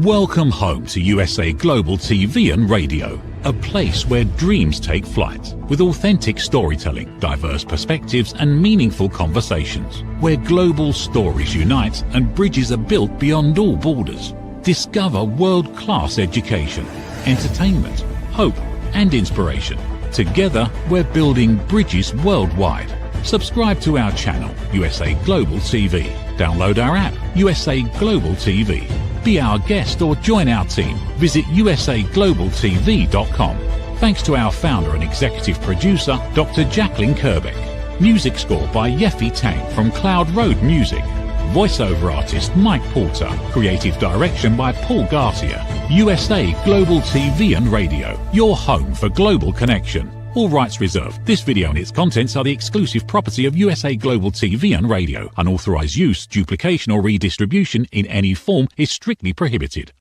Welcome home to USA Global TV and Radio, a place where dreams take flight, with authentic storytelling, diverse perspectives and meaningful conversations, where global stories unite and bridges are built beyond all borders. Discover world-class education, entertainment, hope and inspiration. Together, we're building bridges worldwide. Subscribe to our channel, USA Global TV. Download our app, USA Global TV. Be our guest or join our team. Visit usaglobaltv.com. Thanks to our founder and executive producer, Dr. Jacalyn KERBECK. Music score by Yeffy Tang from Cloud Road Music. Voiceover artist Mike Porter. Creative direction by Paul Garcia. USA Global TV and Radio, your home for global connection. All rights reserved. This video and its contents are the exclusive property of USA Global TV and Radio. Unauthorized use, duplication or redistribution in any form is strictly prohibited.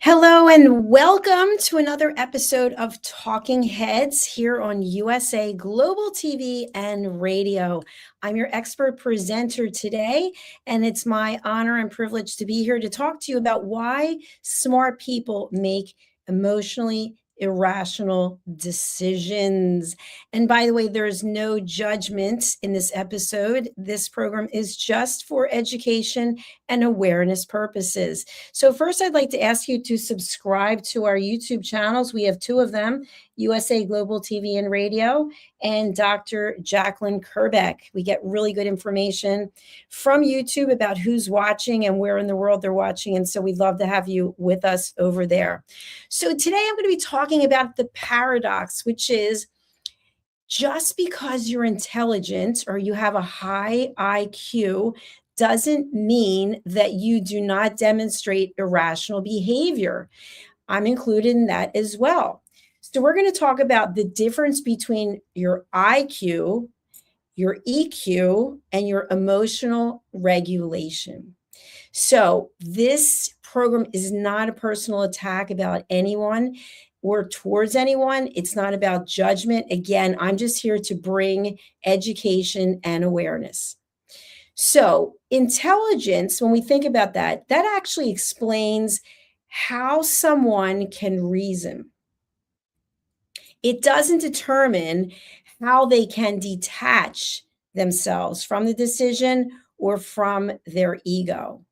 Hello and welcome to another episode of Talking Heads here on USA Global TV and Radio. I'm your expert presenter today, and it's my honor and privilege to be here to talk to you about why smart people make emotionally irrational decisions. And by the way, there's no judgment in this episode. This program is just for education and awareness purposes. So first, I'd like to ask you to subscribe to our YouTube channels. We have two of them, USA Global TV and Radio and Dr. Jacalyn KERBECK. We get really good information from YouTube about who's watching and where in the world they're watching. And so we'd love to have you with us over there. So today I'm going to be talking about the paradox, which is just because you're intelligent or you have a high IQ doesn't mean that you do not demonstrate irrational behavior. I'm included in that as well. So we're going to talk about the difference between your IQ, your EQ, and your emotional regulation. So this program is not a personal attack about anyone or towards anyone. It's not about judgment. Again, I'm just here to bring education and awareness. So intelligence, when we think about that, that actually explains how someone can reason. It doesn't determine how they can detach themselves from the decision or from their ego.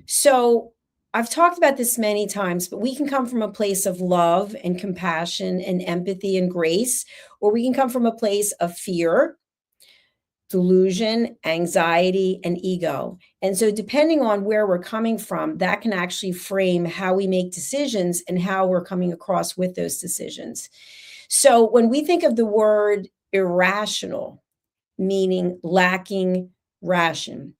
So I've talked about this many times, but we can come from a place of love and compassion and empathy and grace, or we can come from a place of fear, delusion, anxiety, and ego. And so depending on where we're coming from, that can actually frame how we make decisions and how we're coming across with those decisions. So when we think of the word irrational, meaning lacking ration,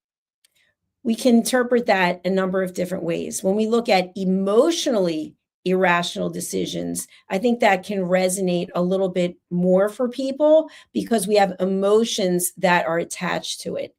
we can interpret that a number of different ways. When we look at emotionally irrational decisions, I think that can resonate a little bit more for people because we have emotions that are attached to it.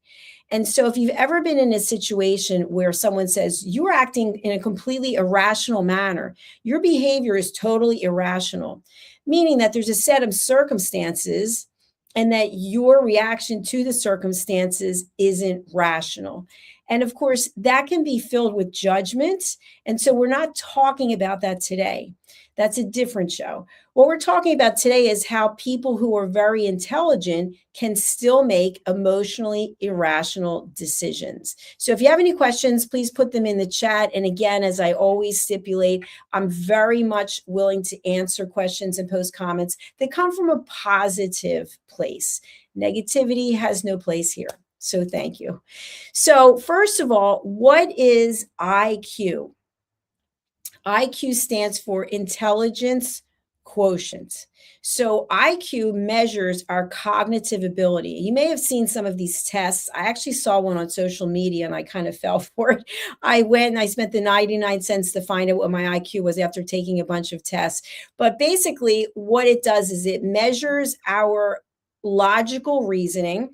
And so if you've ever been in a situation where someone says, you're acting in a completely irrational manner, your behavior is totally irrational, meaning that there's a set of circumstances and that your reaction to the circumstances isn't rational. And of course, that can be filled with judgment. And so we're not talking about that today. That's a different show. What we're talking about today is how people who are very intelligent can still make emotionally irrational decisions. So if you have any questions, please put them in the chat. And again, as I always stipulate, I'm very much willing to answer questions and post comments that come from a positive place. Negativity has no place here. So thank you. So first of all, what is IQ? IQ stands for intelligence quotient. So IQ measures our cognitive ability. You may have seen some of these tests. I actually saw one on social media and I kind of fell for it. I went and I spent the 99 cents to find out what my IQ was after taking a bunch of tests. But basically what it does is it measures our logical reasoning.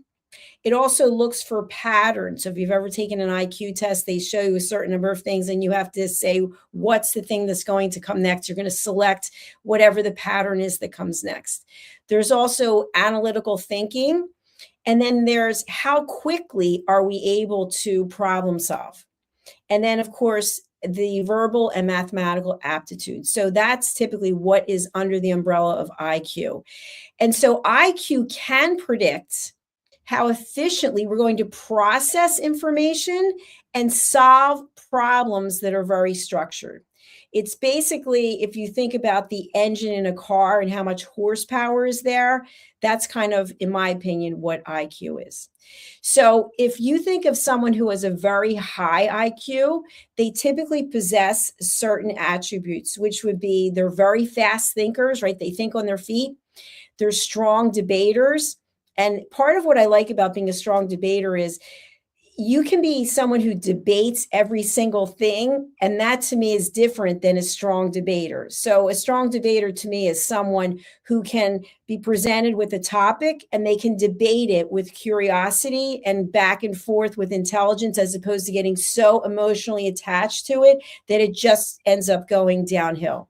It also looks for patterns. So if you've ever taken an IQ test, they show you a certain number of things and you have to say, what's the thing that's going to come next? You're going to select whatever the pattern is that comes next. There's also analytical thinking. And then there's how quickly are we able to problem solve? And then, of course, the verbal and mathematical aptitude. So that's typically what is under the umbrella of IQ. And so IQ can predict how efficiently we're going to process information and solve problems that are very structured. It's basically, if you think about the engine in a car and how much horsepower is there, that's kind of, in my opinion, what IQ is. So if you think of someone who has a very high IQ, they typically possess certain attributes, which would be they're very fast thinkers, right? They think on their feet. They're strong debaters. And part of what I like about being a strong debater is you can be someone who debates every single thing. And that to me is different than a strong debater. So a strong debater to me is someone who can be presented with a topic and they can debate it with curiosity and back and forth with intelligence, as opposed to getting so emotionally attached to it that it just ends up going downhill.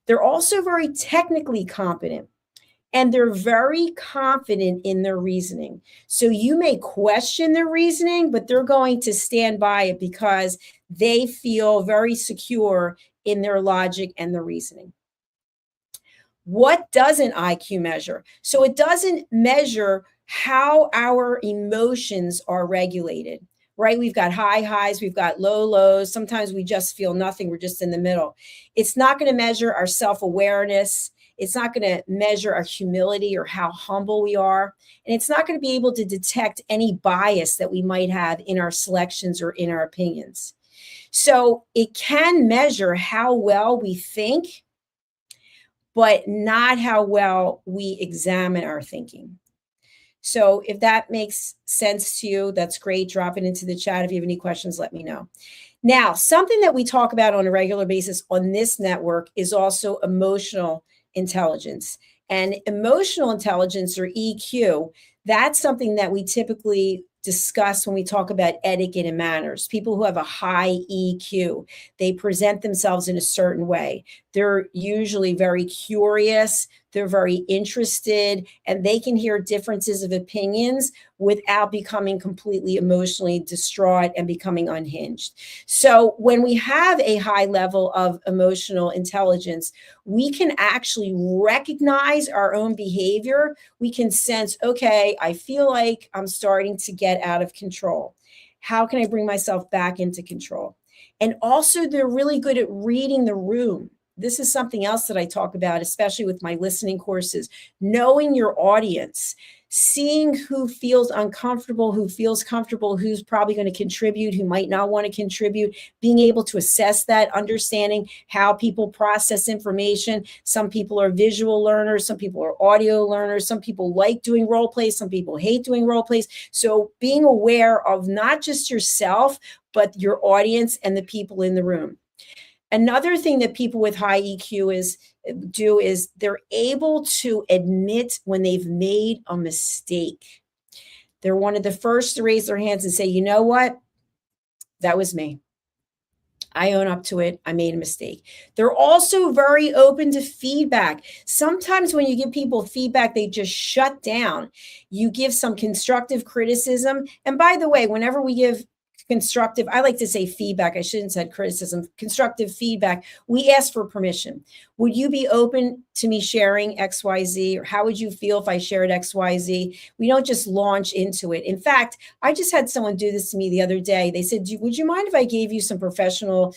They're also very technically competent. And they're very confident in their reasoning. So you may question their reasoning, but they're going to stand by it because they feel very secure in their logic and their reasoning. What doesn't IQ measure? So it doesn't measure how our emotions are regulated, right? We've got high highs, we've got low lows. Sometimes we just feel nothing. We're just in the middle. It's not going to measure our self-awareness. It's not going to measure our humility or how humble we are. And it's not going to be able to detect any bias that we might have in our selections or in our opinions. So it can measure how well we think, but not how well we examine our thinking. So if that makes sense to you, that's great. Drop it into the chat. If you have any questions, let me know. Now, something that we talk about on a regular basis on this network is also emotional intelligence. And emotional intelligence, or EQ, that's something that we typically discuss when we talk about etiquette and manners. People who have a high EQ, they present themselves in a certain way. They're usually very curious, they're very interested, and they can hear differences of opinions without becoming completely emotionally distraught and becoming unhinged. So when we have a high level of emotional intelligence, we can actually recognize our own behavior. We can sense, okay, I feel like I'm starting to get out of control. How can I bring myself back into control? And also, they're really good at reading the room. This is something else that I talk about, especially with my listening courses, knowing your audience, seeing who feels uncomfortable, who feels comfortable, who's probably going to contribute, who might not want to contribute, being able to assess that, understanding how people process information. Some people are visual learners, some people are audio learners, some people like doing role plays, some people hate doing role plays. So being aware of not just yourself, but your audience and the people in the room. Another thing that people with high EQ is they're able to admit when they've made a mistake. They're one of the first to raise their hands and say, you know what? That was me. I own up to it. I made a mistake. They're also very open to feedback. Sometimes when you give people feedback, they just shut down. You give some constructive criticism. And by the way, whenever we give constructive, I like to say feedback, I shouldn't say criticism, constructive feedback, we ask for permission. Would you be open to me sharing XYZ? Or how would you feel if I shared XYZ? We don't just launch into it. In fact, I just had someone do this to me the other day. They said, would you mind if I gave you some professional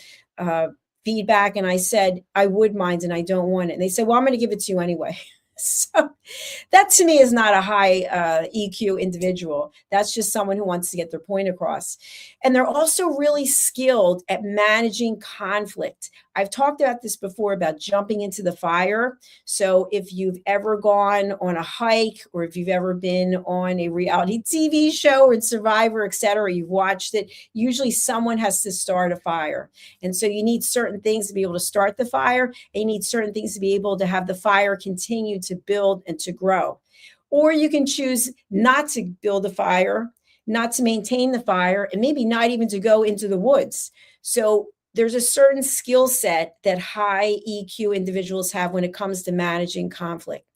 feedback? And I said, I would mind, and I don't want it. And they said, well, I'm going to give it to you anyway. So that to me is not a high EQ individual. That's just someone who wants to get their point across. And they're also really skilled at managing conflict. I've talked about this before about jumping into the fire. So if you've ever gone on a hike, or if you've ever been on a reality TV show or Survivor, et cetera, you've watched it, usually someone has to start a fire. And so you need certain things to be able to start the fire, and you need certain things to be able to have the fire continue to build and to grow. Or you can choose not to build a fire, not to maintain the fire, and maybe not even to go into the woods. So there's a certain skill set that high EQ individuals have when it comes to managing conflict.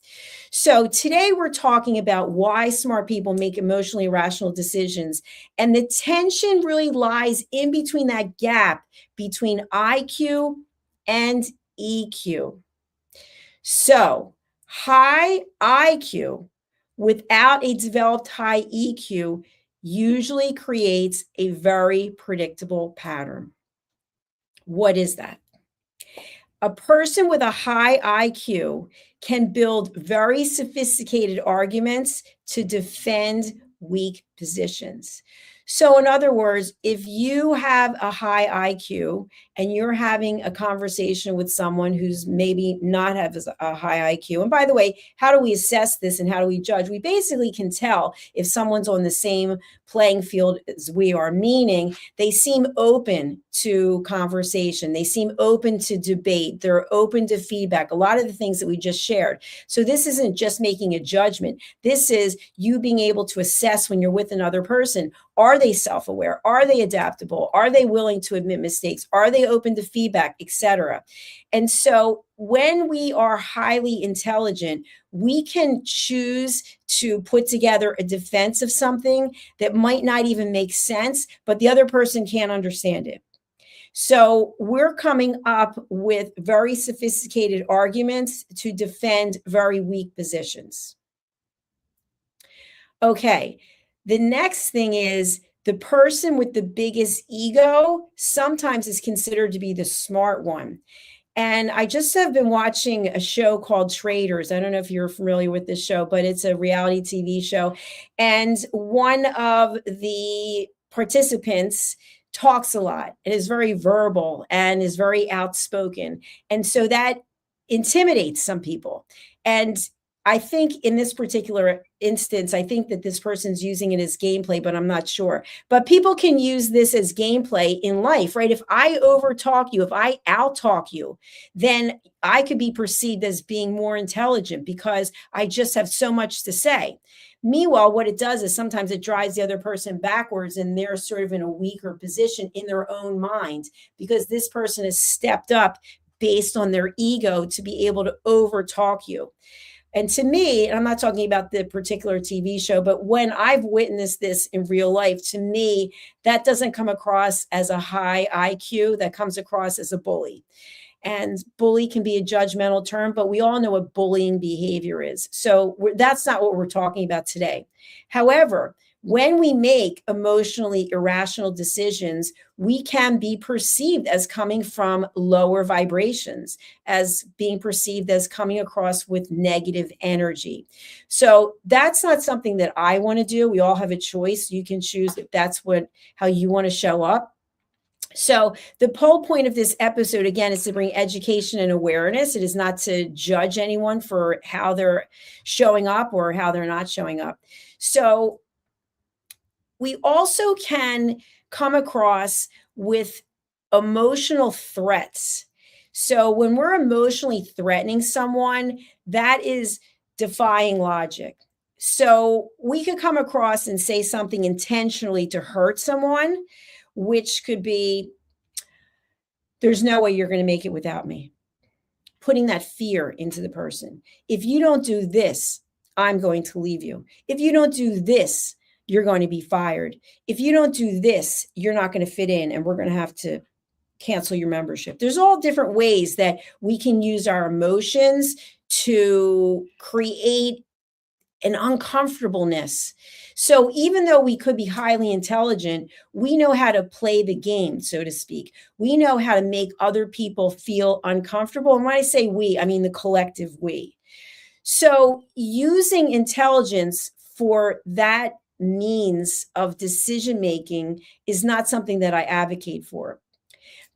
So today we're talking about why smart people make emotionally irrational decisions. And the tension really lies in between that gap between IQ and EQ. So high IQ without a developed high EQ usually creates a very predictable pattern. What is that? A person with a high IQ can build very sophisticated arguments to defend weak positions. So, in other words, if you have a high IQ and you're having a conversation with someone who's maybe not have a high IQ, and by the way, how do we assess this and how do we judge? We basically can tell if someone's on the same playing field as we are, meaning they seem open to conversation. They seem open to debate. They're open to feedback. A lot of the things that we just shared. So this isn't just making a judgment. This is you being able to assess when you're with another person. Are they self-aware? Are they adaptable? Are they willing to admit mistakes? Are they open to feedback, etc.? And so when we are highly intelligent, we can choose to put together a defense of something that might not even make sense, but the other person can't understand it. So we're coming up with very sophisticated arguments to defend very weak positions. Okay, the next thing is the person with the biggest ego sometimes is considered to be the smart one. And I just have been watching a show called Traders. I don't know if you're familiar with this show, but it's a reality TV show. And one of the participants talks a lot and is very verbal and is very outspoken. And so that intimidates some people. And I think in this particular instance, I think that this person's using it as gameplay, but I'm not sure. But people can use this as gameplay in life, right? If I overtalk you, if I outtalk you, then I could be perceived as being more intelligent because I just have so much to say. Meanwhile, what it does is sometimes it drives the other person backwards and they're sort of in a weaker position in their own mind because this person has stepped up based on their ego to be able to overtalk you. And to me, and I'm not talking about the particular TV show, but when I've witnessed this in real life, to me, that doesn't come across as a high IQ, that comes across as a bully. And bully can be a judgmental term, but we all know what bullying behavior is. So that's not what we're talking about today. However, when we make emotionally irrational decisions, we can be perceived as coming from lower vibrations, as being perceived as coming across with negative energy. So that's not something that I want to do. We all have a choice. You can choose if that's how you want to show up. So the whole point of this episode, again, is to bring education and awareness. It is not to judge anyone for how they're showing up or how they're not showing up. So we also can come across with emotional threats. So when we're emotionally threatening someone, that is defying logic. So we could come across and say something intentionally to hurt someone, which could be, there's no way you're going to make it without me. Putting that fear into the person. If you don't do this, I'm going to leave you. If you don't do this, you're going to be fired. If you don't do this, you're not going to fit in and we're going to have to cancel your membership. There's all different ways that we can use our emotions to create an uncomfortableness. So even though we could be highly intelligent, we know how to play the game, so to speak. We know how to make other people feel uncomfortable. And when I say we, I mean the collective we. So using intelligence for that means of decision making is not something that I advocate for.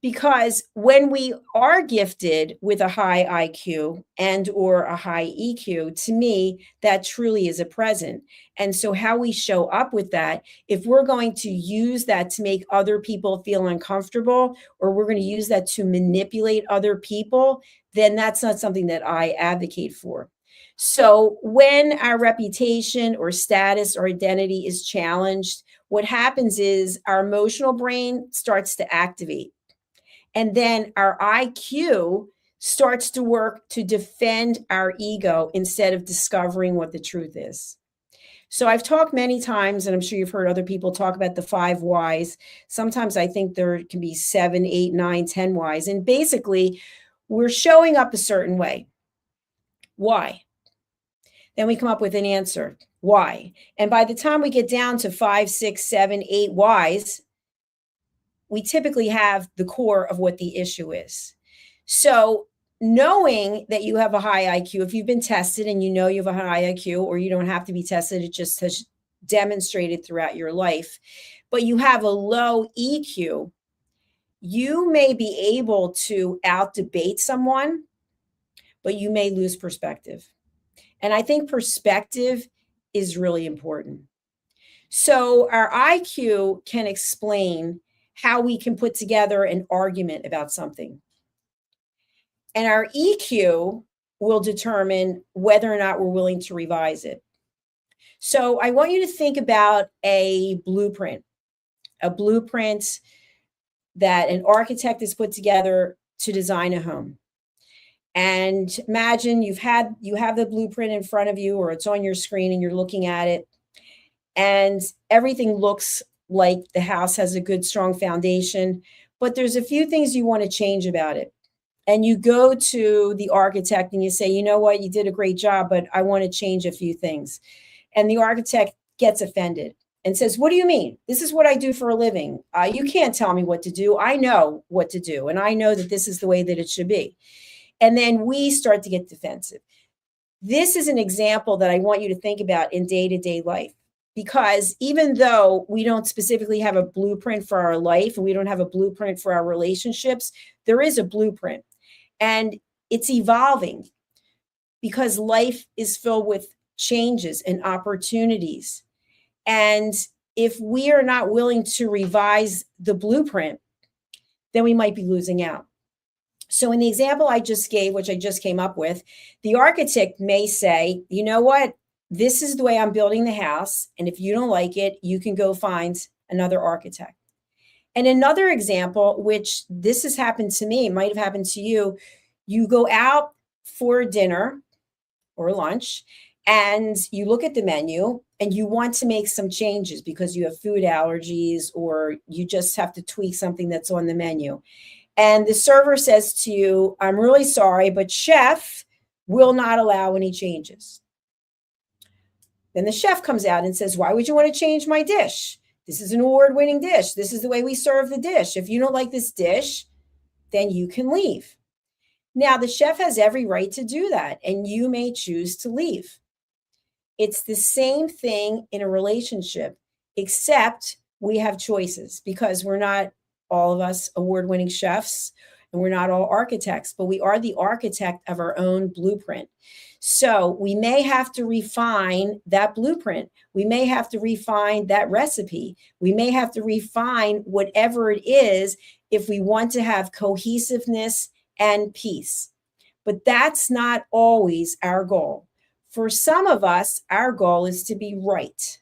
Because when we are gifted with a high IQ and or a high EQ, to me, that truly is a present. And so how we show up with that, if we're going to use that to make other people feel uncomfortable, or we're going to use that to manipulate other people, then that's not something that I advocate for. So when our reputation or status or identity is challenged, what happens is our emotional brain starts to activate. And then our IQ starts to work to defend our ego instead of discovering what the truth is. So I've talked many times, and I'm sure you've heard other people talk about the 5 whys. Sometimes I think there can be 7, 8, 9, 10 whys. And basically, we're showing up a certain way. Why? Then we come up with an answer. Why? And by the time we get down to 5, 6, 7, 8 whys, we typically have the core of what the issue is. So knowing that you have a high IQ, if you've been tested and you know you have a high IQ, or you don't have to be tested, it just has demonstrated throughout your life, but you have a low EQ, you may be able to out debate someone, but you may lose perspective. And I think perspective is really important. So our IQ can explain how we can put together an argument about something. And our EQ will determine whether or not we're willing to revise it. So I want you to think about a blueprint that an architect has put together to design a home. And imagine you have the blueprint in front of you, or it's on your screen and you're looking at it, and everything looks like the house has a good, strong foundation, but there's a few things you want to change about it. And you go to the architect and you say, you know what, you did a great job, but I want to change a few things. And the architect gets offended and says, what do you mean? This is what I do for a living. You can't tell me what to do. I know what to do. And I know that this is the way that it should be. And then we start to get defensive. This is an example that I want you to think about in day-to-day life, because even though we don't specifically have a blueprint for our life and we don't have a blueprint for our relationships, there is a blueprint, and it's evolving because life is filled with changes and opportunities. And if we are not willing to revise the blueprint, then we might be losing out. So in the example I just gave, which I just came up with, the architect may say, you know what, this is the way I'm building the house. And if you don't like it, you can go find another architect. And another example, which this has happened to me, it might have happened to you, you go out for dinner or lunch and you look at the menu and you want to make some changes because you have food allergies or you just have to tweak something that's on the menu. And the server says to you, I'm really sorry, but chef will not allow any changes. Then the chef comes out and says, why would you want to change my dish? This is an award-winning dish. This is the way we serve the dish. If you don't like this dish, then you can leave. Now, the chef has every right to do that, and you may choose to leave. It's the same thing in a relationship, except we have choices because we're not all of us award-winning chefs and we're not all architects, but we are the architect of our own blueprint. So we may have to refine that blueprint. We may have to refine that recipe. We may have to refine whatever it is if we want to have cohesiveness and peace. But that's not always our goal. For some of us, our goal is to be right.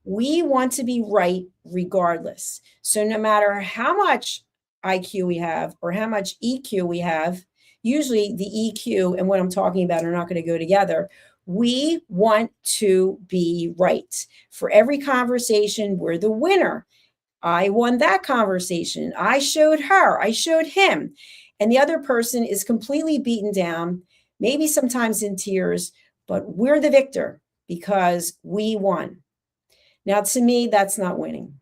We want to be right regardless. So no matter how much IQ we have or how much EQ we have, usually the EQ and what I'm talking about are not going to go together. We want to be right. For every conversation, we're the winner. I won that conversation. I showed her. I showed him. And the other person is completely beaten down, maybe sometimes in tears, but we're the victor because we won. Now, to me, that's not winning.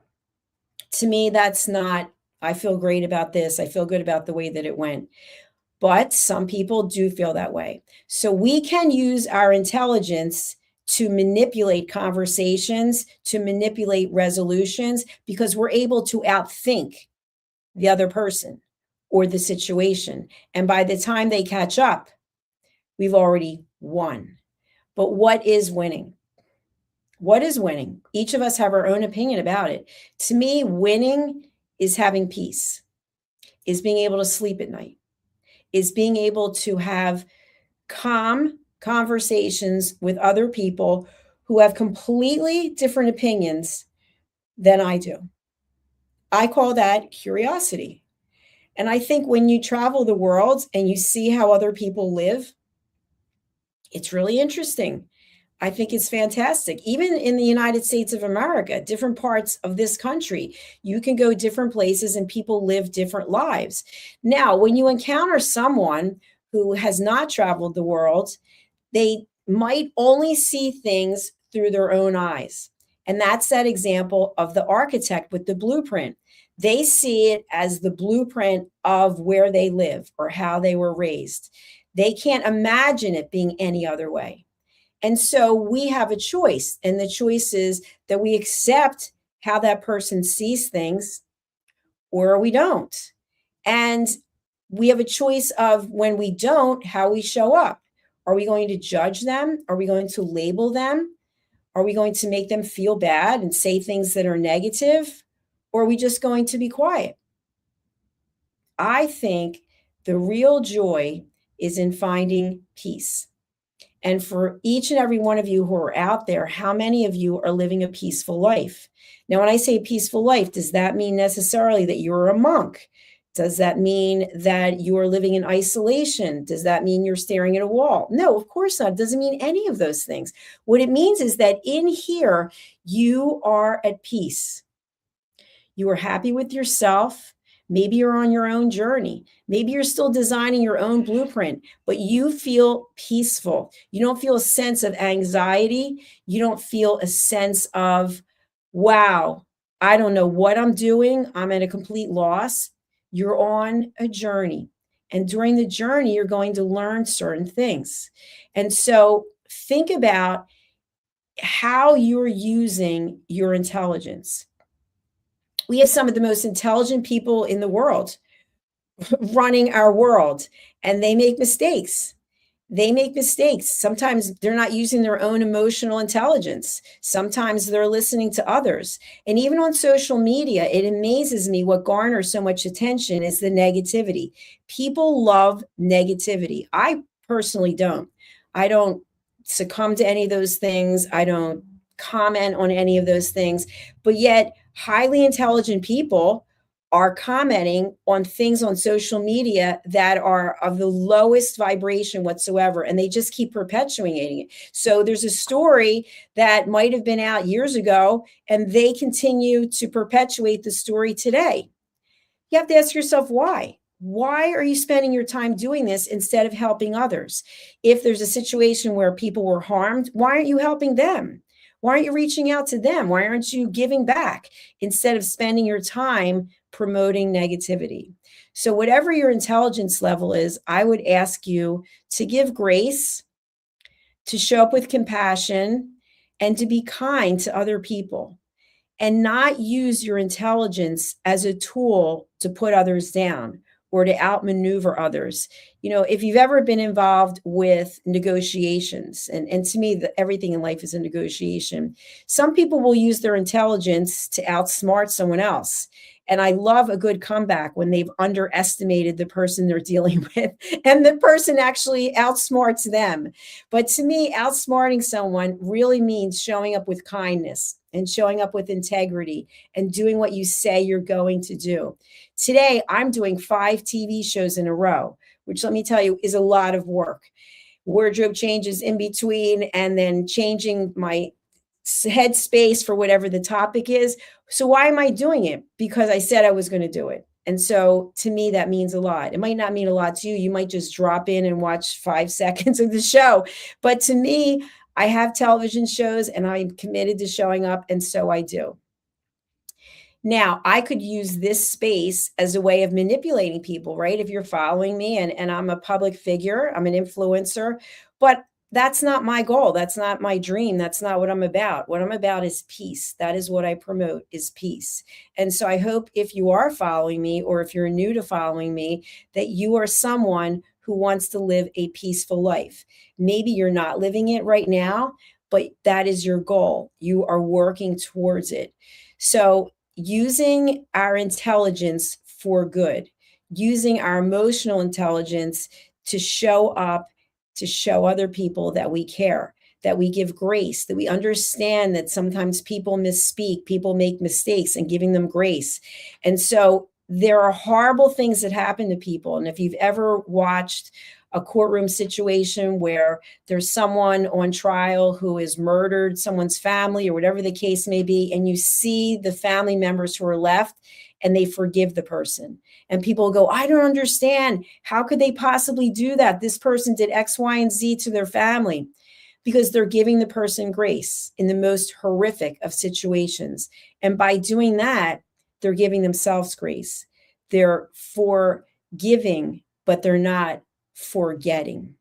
To me, that's not, I feel great about this. I feel good about the way that it went. But some people do feel that way. So we can use our intelligence to manipulate conversations, to manipulate resolutions, because we're able to outthink the other person or the situation. And by the time they catch up, we've already won. But what is winning? What is winning? Each of us have our own opinion about it. To me, winning is having peace, is being able to sleep at night, is being able to have calm conversations with other people who have completely different opinions than I do. I call that curiosity. And I think when you travel the world and you see how other people live, it's really interesting. I think it's fantastic. Even in the United States of America, different parts of this country, you can go different places and people live different lives. Now, when you encounter someone who has not traveled the world, they might only see things through their own eyes. And that's that example of the architect with the blueprint. They see it as the blueprint of where they live or how they were raised. They can't imagine it being any other way. And so we have a choice, and the choice is that we accept how that person sees things or we don't. And we have a choice of when we don't, how we show up. Are we going to judge them? Are we going to label them? Are we going to make them feel bad and say things that are negative? Or are we just going to be quiet? I think the real joy is in finding peace. And for each and every one of you who are out there, how many of you are living a peaceful life? Now, when I say peaceful life, does that mean necessarily that you're a monk? Does that mean that you are living in isolation? Does that mean you're staring at a wall? No, of course not. It doesn't mean any of those things. What it means is that in here, you are at peace. You are happy with yourself. Maybe you're on your own journey. Maybe you're still designing your own blueprint, but you feel peaceful. You don't feel a sense of anxiety. You don't feel a sense of, wow, I don't know what I'm doing. I'm at a complete loss. You're on a journey. And during the journey, you're going to learn certain things. And so think about how you're using your intelligence. We have some of the most intelligent people in the world running our world, and they make mistakes. They make mistakes. Sometimes they're not using their own emotional intelligence. Sometimes they're listening to others. And even on social media, it amazes me what garners so much attention is the negativity. People love negativity. I personally don't. I don't succumb to any of those things. I don't comment on any of those things. But yet, highly intelligent people are commenting on things on social media that are of the lowest vibration whatsoever, and they just keep perpetuating it. So there's a story that might have been out years ago, and they continue to perpetuate the story today. You have to ask yourself why. Why are you spending your time doing this instead of helping others? If there's a situation where people were harmed, why aren't you helping them? Why aren't you reaching out to them? Why aren't you giving back instead of spending your time promoting negativity? So whatever your intelligence level is, I would ask you to give grace, to show up with compassion, and to be kind to other people, and not use your intelligence as a tool to put others down or to outmaneuver others. You know, if you've ever been involved with negotiations, and to me, everything in life is a negotiation, some people will use their intelligence to outsmart someone else. And I love a good comeback when they've underestimated the person they're dealing with and the person actually outsmarts them. But to me, outsmarting someone really means showing up with kindness and showing up with integrity and doing what you say you're going to do. Today, I'm doing 5 TV shows in a row, which, let me tell you, is a lot of work. Wardrobe changes in between, and then changing my headspace for whatever the topic is. So why am I doing it? Because I said I was going to do it. And so to me, that means a lot. It might not mean a lot to you. You might just drop in and watch 5 seconds of the show. But to me, I have television shows and I'm committed to showing up. And so I do. Now, I could use this space as a way of manipulating people, right? If you're following me and I'm a public figure, I'm an influencer, but that's not my goal. That's not my dream. That's not what I'm about. What I'm about is peace. That is what I promote, is peace. And so I hope if you are following me, or if you're new to following me, that you are someone who wants to live a peaceful life. Maybe you're not living it right now, but that is your goal. You are working towards it. So using our intelligence for good, using our emotional intelligence to show up, to show other people that we care, that we give grace, that we understand that sometimes people misspeak, people make mistakes, and giving them grace. And so there are horrible things that happen to people. And if you've ever watched a courtroom situation where there's someone on trial who has murdered someone's family or whatever the case may be, and you see the family members who are left and they forgive the person, and people go, I don't understand. How could they possibly do that? This person did X, Y, and Z to their family. Because they're giving the person grace in the most horrific of situations. And by doing that, they're giving themselves grace. They're forgiving, but they're not forgetting.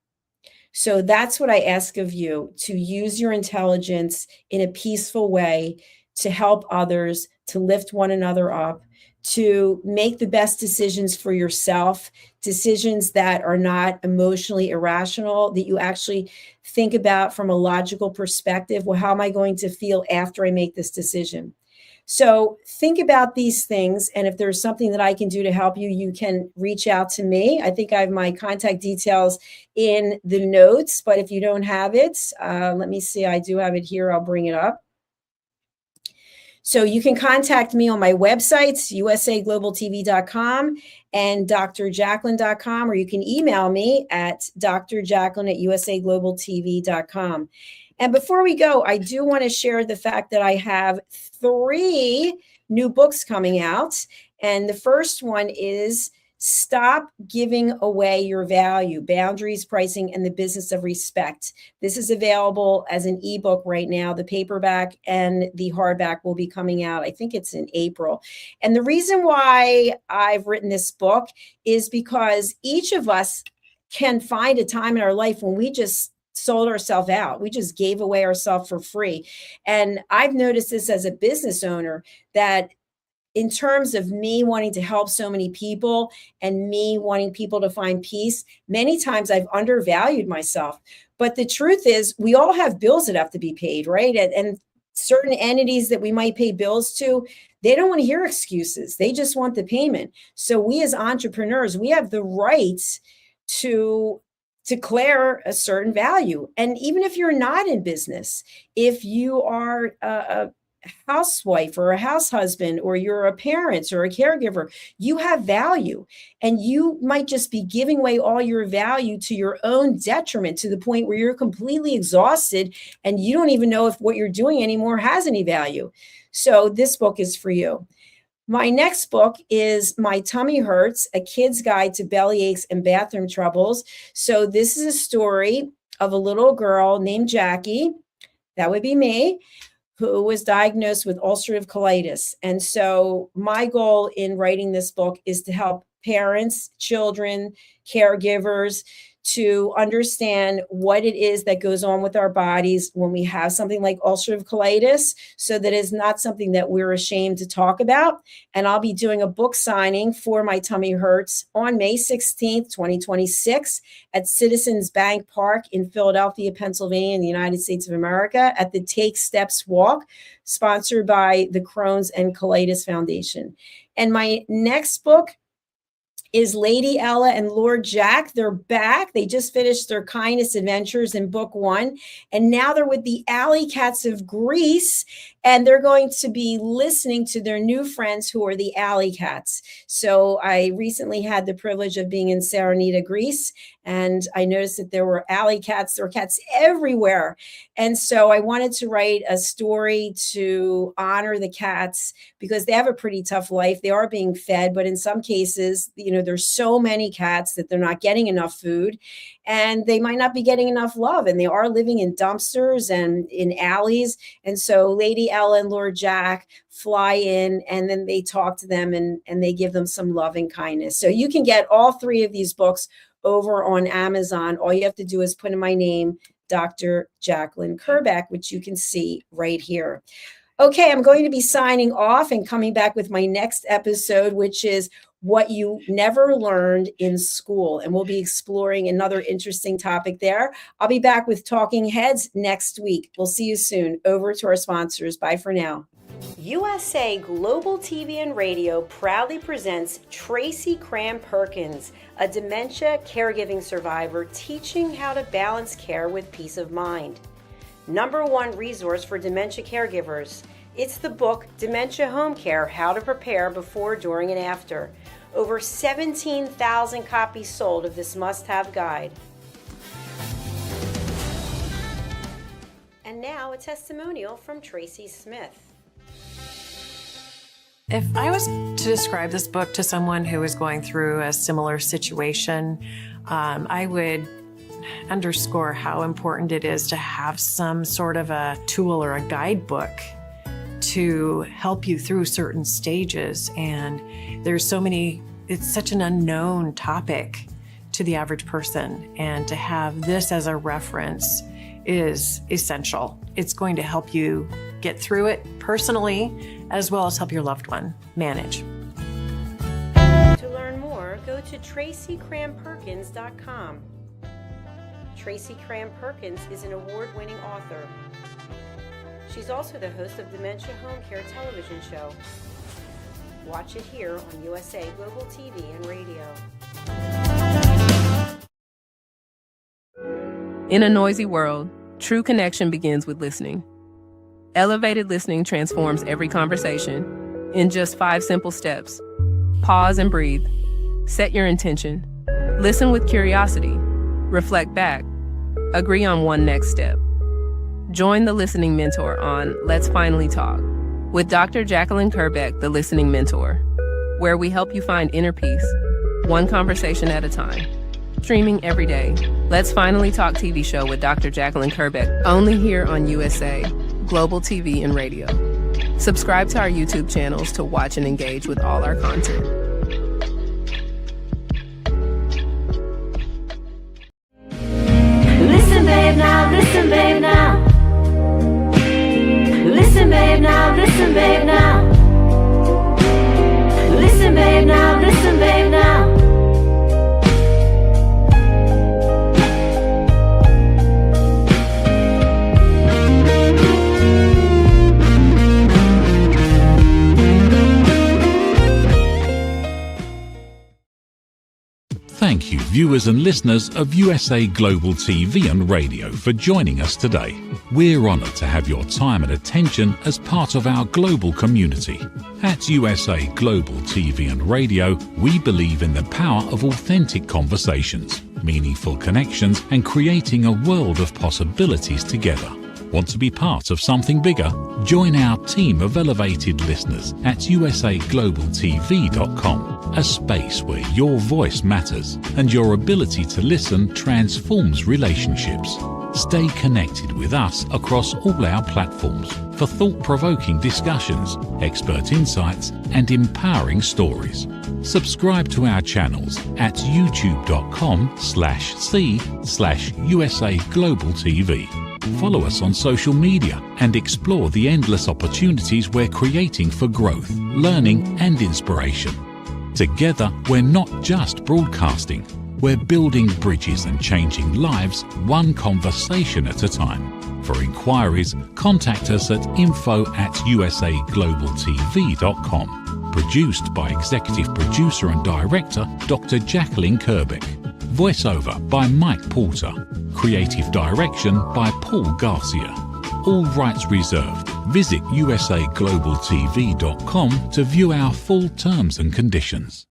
So that's what I ask of you, to use your intelligence in a peaceful way to help others, to lift one another up, to make the best decisions for yourself, decisions that are not emotionally irrational, that you actually think about from a logical perspective. Well, how am I going to feel after I make this decision? So think about these things. And if there's something that I can do to help you, you can reach out to me. I think I have my contact details in the notes, but if you don't have it, let me see. I do have it here. I'll bring it up. So you can contact me on my websites, usaglobaltv.com and drjacalyn.com, or you can email me at drjacalyn@usaglobaltv.com. And before we go, I do want to share the fact that I have 3 new books coming out. And the first one is Stop Giving Away Your Value, Boundaries, Pricing, and the Business of Respect. This is available as an ebook right now. The paperback and the hardback will be coming out. I think it's in April. And the reason why I've written this book is because each of us can find a time in our life when we just sold ourselves out. We just gave away ourselves for free. And I've noticed this as a business owner, that in terms of me wanting to help so many people and me wanting people to find peace, many times I've undervalued myself. But the truth is, we all have bills that have to be paid, right? And certain entities that we might pay bills to, they don't want to hear excuses. They just want the payment. So we as entrepreneurs, we have the right to declare a certain value. And even if you're not in business, if you are a housewife or a house husband, or you're a parent or a caregiver, you have value, and you might just be giving away all your value to your own detriment, to the point where you're completely exhausted and you don't even know if what you're doing anymore has any value. So this book is for you. My next book is My Tummy Hurts, A Kid's Guide to Belly Aches and Bathroom Troubles. So this is a story of a little girl named Jackie, that would be me, who was diagnosed with ulcerative colitis. And so my goal in writing this book is to help parents, children, caregivers to understand what it is that goes on with our bodies when we have something like ulcerative colitis, so that it's not something that we're ashamed to talk about. And I'll be doing a book signing for My Tummy Hurts on May 16th, 2026 at Citizens Bank Park in Philadelphia, Pennsylvania, in the United States of America, at the Take Steps Walk, sponsored by the Crohn's and Colitis Foundation. And my next book is Lady Ella and Lord Jack. They're back. They just finished their Kindness Adventures in book 1. And now they're with the Alley Cats of Greece. And they're going to be listening to their new friends, who are the Alley Cats. So I recently had the privilege of being in Saronida, Greece. And I noticed that there were alley cats. There were cats everywhere. And so I wanted to write a story to honor the cats, because they have a pretty tough life. They are being fed, but in some cases, there's so many cats that they're not getting enough food, and they might not be getting enough love. And they are living in dumpsters and in alleys. And so Lady Ella and Lord Jack fly in, and then they talk to them and they give them some love and kindness. So you can get all 3 of these books over on Amazon. All you have to do is put in my name, Dr. Jacalyn KERBECK, which you can see right here. Okay, I'm going to be signing off and coming back with my next episode, which is What You Never Learned in School. And we'll be exploring another interesting topic there. I'll be back with Talking Heads next week. We'll see you soon. Over to our sponsors. Bye for now. USA Global TV and Radio proudly presents Tracy Cram Perkins, a dementia caregiving survivor, teaching how to balance care with peace of mind. #1 resource for dementia caregivers. It's the book, Dementia Home Care, How to Prepare Before, During, and After. Over 17,000 copies sold of this must-have guide. And now a testimonial from Tracy Smith. If I was to describe this book to someone who is going through a similar situation, I would underscore how important it is to have some sort of a tool or a guidebook to help you through certain stages. And there's so many, it's such an unknown topic to the average person. And to have this as a reference is essential. It's going to help you get through it personally, as well as help your loved one manage. To learn more, go to TracyCramPerkins.com. Tracy Cram Perkins is an award-winning author. She's also the host of Dementia Home Care television show. Watch it here on USA Global TV and Radio. In a noisy world, true connection begins with listening. Elevated listening transforms every conversation in just 5 simple steps. Pause and breathe. Set your intention. Listen with curiosity. Reflect back. Agree on one next step. Join the Listening Mentor on Let's Finally Talk with Dr. Jacalyn KERBECK, the Listening Mentor, where we help you find inner peace, one conversation at a time. Streaming every day. Let's Finally Talk TV show with Dr. Jacalyn KERBECK, only here on USA Global TV and Radio. Subscribe to our YouTube channels to watch and engage with all our content. Listen, babe, now, listen, babe, now. Listen, babe, now, listen, babe, now. Listen, babe, now, listen, babe, now. Thank you, viewers and listeners of USA Global TV and Radio, for joining us today. We're honoured to have your time and attention as part of our global community. At USA Global TV and Radio, we believe in the power of authentic conversations, meaningful connections, and creating a world of possibilities together. Want to be part of something bigger? Join our team of elevated listeners at usaglobaltv.com, a space where your voice matters and your ability to listen transforms relationships. Stay connected with us across all our platforms for thought-provoking discussions, expert insights, and empowering stories. Subscribe to our channels at youtube.com/c/USA-Global-TV. Follow us on social media and explore the endless opportunities we're creating for growth, learning, and inspiration. Together, we're not just broadcasting, we're building bridges and changing lives one conversation at a time. For inquiries, contact us at info@usaglobaltv.com. Produced by Executive Producer and Director Dr. Jacalyn KERBECK. Voiceover by Mike Porter. Creative direction by Paul Garcia. All rights reserved. Visit usaglobaltv.com to view our full terms and conditions.